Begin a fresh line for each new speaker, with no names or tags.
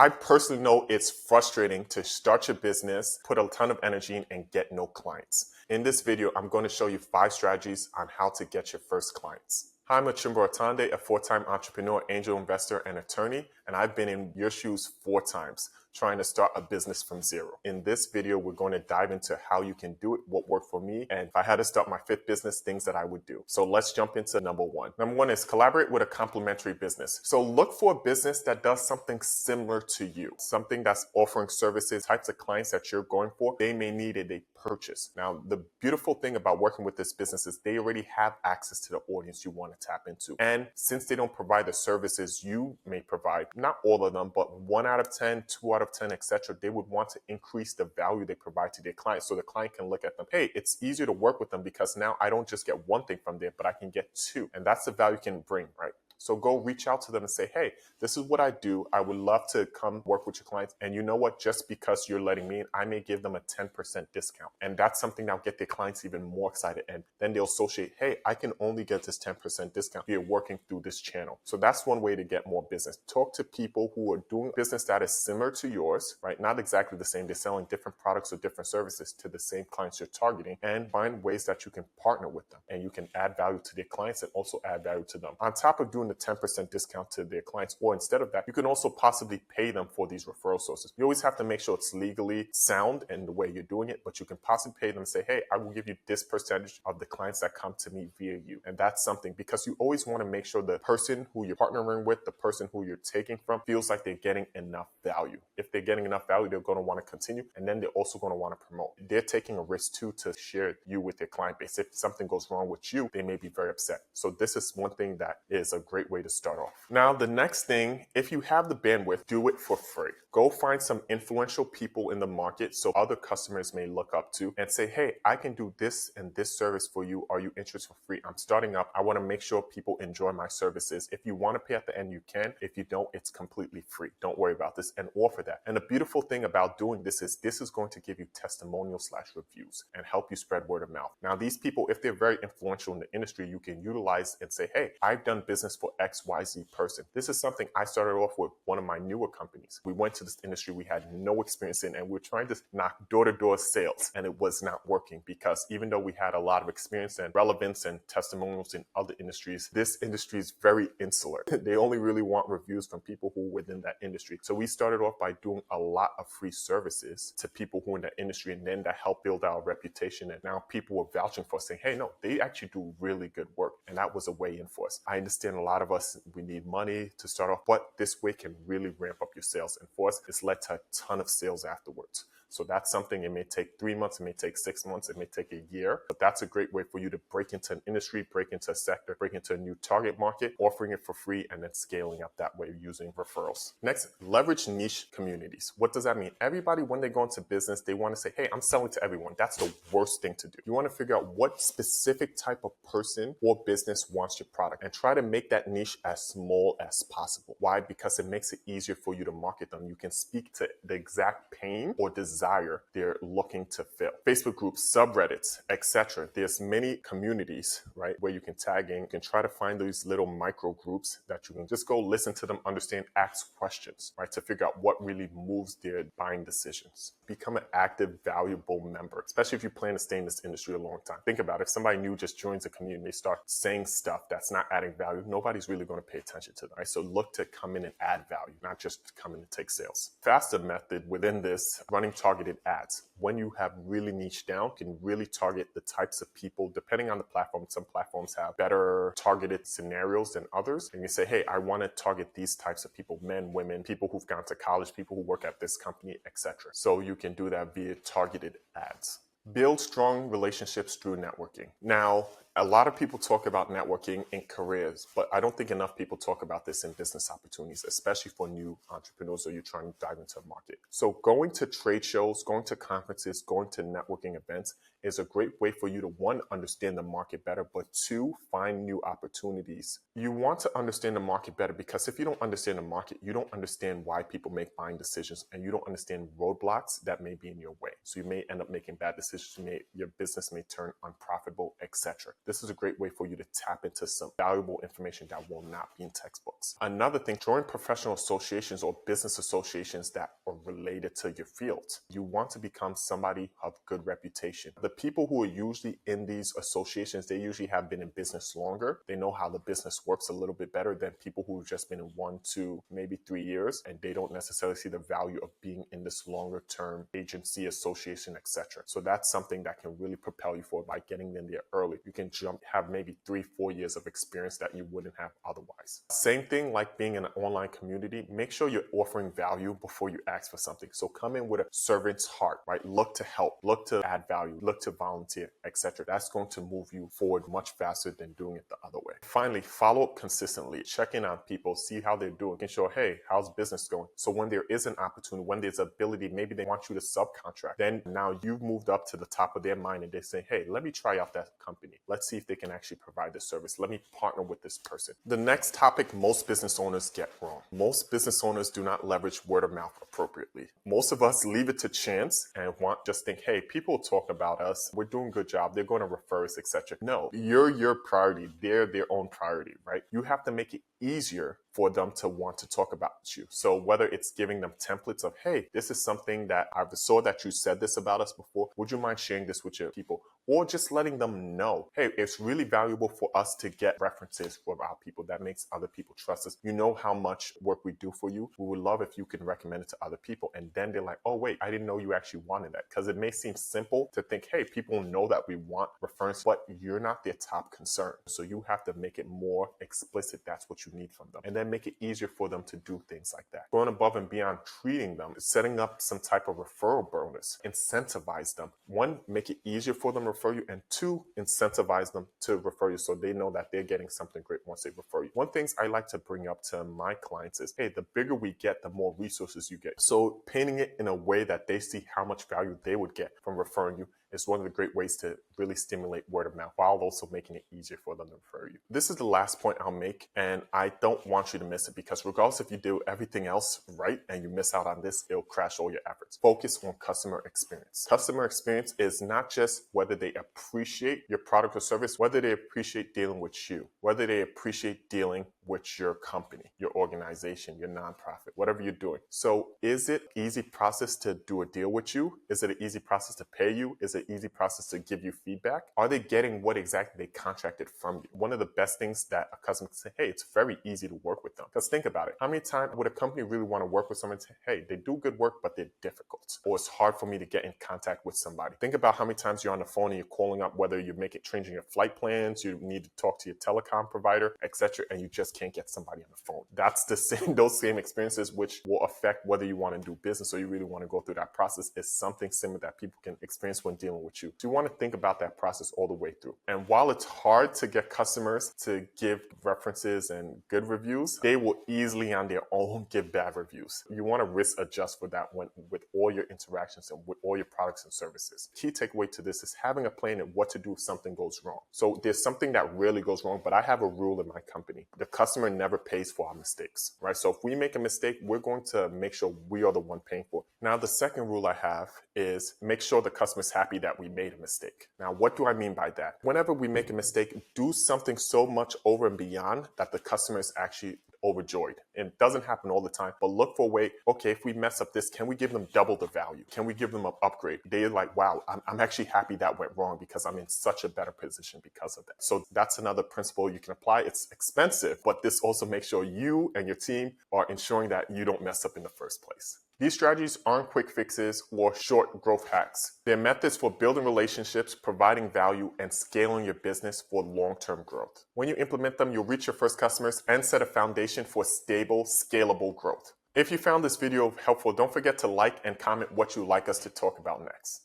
I personally know it's frustrating to start your business, put a ton of energy in, and get no clients. In this video, I'm going to show you 5 strategies on how to get your first clients. Hi, I'm Achumboro Ataande, a 4-time entrepreneur, angel investor, and attorney, and I've been in your shoes 4 times trying to start a business from zero. In this video, we're going to dive into how you can do it, what worked for me, and if I had to start my 5th business, things that I would do. So let's jump into number 1. Number 1 is collaborate with a complementary business. So look for a business that does something similar to you, something that's offering services, types of clients that you're going for. They may need it, they purchase. Now, the beautiful thing about working with this business is they already have access to the audience you want to tap into. And since they don't provide the services you may provide, not all of them, but 1 out of 10, 2 out of 10, etc., they would want to increase the value they provide to their clients. So the client can look at them, hey, it's easier to work with them because now I don't just get one thing from there, but I can get 2. And that's the value you can bring, right? So go reach out to them and say, hey, this is what I do. I would love to come work with your clients. And you know what? Just because you're letting me in, I may give them a 10% discount. And that's something that'll get their clients even more excited. And then they'll associate, hey, I can only get this 10% discount if you're working through this channel. So that's one way to get more business. Talk to people who are doing business that is similar to yours, right? Not exactly the same. They're selling different products or different services to the same clients you're targeting, and find ways that you can partner with them and you can add value to their clients and also add value to them. On top of doing the 10% discount to their clients, or instead of that, you can also possibly pay them for these referral sources. You always have to make sure it's legally sound in the way you're doing it, but you can possibly pay them and say, hey, I will give you this percentage of the clients that come to me via you. And that's something, because you always want to make sure the person who you're partnering with, the person who you're taking from, feels like they're getting enough value. If they're getting enough value, they're going to want to continue, and then they're also going to want to promote. They're taking a risk too to share you with their client base. If something goes wrong with you, they may be very upset. So this is one thing that is a great way to start off. Now, the next thing, if you have the bandwidth, do it for free. Go find some influential people in the market so other customers may look up to and say, hey, I can do this and this service for you. Are you interested for free? I'm starting up. I want to make sure people enjoy my services. If you want to pay at the end, you can. If you don't, it's completely free. Don't worry about this, and offer that. And the beautiful thing about doing this is going to give you testimonial/reviews and help you spread word of mouth. Now, these people, if they're very influential in the industry, you can utilize and say, hey, I've done business for XYZ person. This is something I started off with one of my newer companies. We went to this industry we had no experience in, and we were trying to knock door-to-door sales, and it was not working because even though we had a lot of experience and relevance and testimonials in other industries, this industry is very insular. They only really want reviews from people who are within that industry. So we started off by doing a lot of free services to people who are in that industry, and then that helped build our reputation. And now people were vouching for us, saying, hey, no, they actually do really good work. And that was a way in for us. I understand a lot of us, we need money to start off, but this way can really ramp up your sales. And for us, it's led to a ton of sales afterwards. So that's something. It may take 3 months, it may take 6 months, it may take a year, but that's a great way for you to break into an industry, break into a sector, break into a new target market, offering it for free, and then scaling up that way using referrals. Next, leverage niche communities. What does that mean? Everybody, when they go into business, they want to say, hey, I'm selling to everyone. That's the worst thing to do. You want to figure out what specific type of person or business wants your product and try to make that niche as small as possible. Why? Because it makes it easier for you to market them. You can speak to the exact pain or desire they're looking to fill. Facebook groups, subreddits, etc. There's many communities, right, where you can tag in. You can try to find these little micro groups that you can just go listen to them, understand, ask questions, right, to figure out what really moves their buying decisions. Become an active, valuable member, especially if you plan to stay in this industry a long time. Think about it. If somebody new just joins a community, they start saying stuff that's not adding value, nobody's really going to pay attention to them, right? So look to come in and add value, not just come in and take sales. Faster method within this, running targeted ads. When you have really niched down, you can really target the types of people, depending on the platform. Some platforms have better targeted scenarios than others. And you say, hey, I want to target these types of people, men, women, people who've gone to college, people who work at this company, etc. So you can do that via targeted ads. Build strong relationships through networking. Now, a lot of people talk about networking in careers, but I don't think enough people talk about this in business opportunities, especially for new entrepreneurs or you're trying to dive into a market. So going to trade shows, going to conferences, going to networking events is a great way for you to, 1, understand the market better, but 2, find new opportunities. You want to understand the market better because if you don't understand the market, you don't understand why people make buying decisions, and you don't understand roadblocks that may be in your way. So you may end up making bad decisions. Your business may turn unprofitable, etc. This is a great way for you to tap into some valuable information that will not be in textbooks. Another thing, join professional associations or business associations that are related to your field. You want to become somebody of good reputation. The people who are usually in these associations, they usually have been in business longer. They know how the business works a little bit better than people who've just been in 1, 2, maybe 3 years, and they don't necessarily see the value of being in this longer term agency, association, etc. So that's something that can really propel you forward by getting in there early. You can have maybe 3, 4 years of experience that you wouldn't have otherwise. Same thing like being in an online community. Make sure you're offering value before you ask for something. So come in with a servant's heart, right? Look to help, look to add value, look to volunteer, etc. That's going to move you forward much faster than doing it the other way. Finally, follow up consistently. Check in on people, see how they're doing, and show, hey, how's business going? So when there is an opportunity, when there's ability, maybe they want you to subcontract, then now you've moved up to the top of their mind and they say, hey, let me try out that company. Let's see if they can actually provide this service. Let me partner with this person. The next topic most business owners get wrong. Most business owners do not leverage word of mouth appropriately. Most of us leave it to chance and just think, hey, people talk about us. We're doing a good job. They're going to refer us, etc. No, you're your priority. They're their own priority, right? You have to make it easier for them to want to talk about you. So whether it's giving them templates of, hey, this is something that I saw that you said this about us before. Would you mind sharing this with your people? Or just letting them know, hey, it's really valuable for us to get references for our people. That makes other people trust us. You know how much work we do for you. We would love if you can recommend it to other people. And then they're like, oh, wait, I didn't know you actually wanted that. Because it may seem simple to think, hey, people know that we want reference, but you're not their top concern. So you have to make it more explicit. That's what you need from them. And then make it easier for them to do things like that. Going above and beyond treating them, setting up some type of referral bonus, incentivize them. 1, make it easier for them to refer you, and 2, incentivize them to refer you so they know that they're getting something great once they refer you. One things I like to bring up to my clients is, hey, the bigger we get, the more resources you get. So painting it in a way that they see how much value they would get from referring you is one of the great ways to really stimulate word of mouth while also making it easier for them to refer you. This is the last point I'll make, and I don't want you to miss it, because regardless if you do everything else right and you miss out on this, it'll crash all your efforts. Focus on customer experience. Customer experience is not just whether they appreciate your product or service, whether they appreciate dealing with you, whether they appreciate dealing with your company, your organization, your nonprofit, whatever you're doing. So is it an easy process to do a deal with you? Is it an easy process to pay you? Is it an easy process to give you feedback? Are they getting what exactly they contracted from you? One of the best things that a customer can say, hey, it's very easy to work with them. Because think about it. How many times would a company really want to work with someone and say, hey, they do good work, but they're difficult, or it's hard for me to get in contact with somebody? Think about how many times you're on the phone and you're calling up, whether you make it changing your flight plans, you need to talk to your telecom provider, etc., and you just can't get somebody on the phone. That's the same, those same experiences which will affect whether you want to do business or you really want to go through that process. Is something similar that people can experience when dealing with you. So you want to think about that process all the way through. And while it's hard to get customers to give references and good reviews, they will easily on their own give bad reviews. You want to risk adjust for that with all your interactions and with all your products and services. Key takeaway to this is having a plan and what to do if something goes wrong. So there's something that really goes wrong, but I have a rule in my company. The customer never pays for our mistakes, right? So if we make a mistake, we're going to make sure we are the one paying for it. Now, the second rule I have is make sure the customer's happy that we made a mistake. Now, what do I mean by that? Whenever we make a mistake, do something so much over and beyond that the customer is actually overjoyed. It doesn't happen all the time, but look for a way, okay, if we mess up this, can we give them double the value? Can we give them an upgrade? They're like, wow, I'm actually happy that went wrong because I'm in such a better position because of that. So that's another principle you can apply. It's expensive, but this also makes sure you and your team are ensuring that you don't mess up in the first place. These strategies aren't quick fixes or short growth hacks. They're methods for building relationships, providing value, and scaling your business for long-term growth. When you implement them, you'll reach your first customers and set a foundation for stable, scalable growth. If you found this video helpful, don't forget to like and comment what you'd like us to talk about next.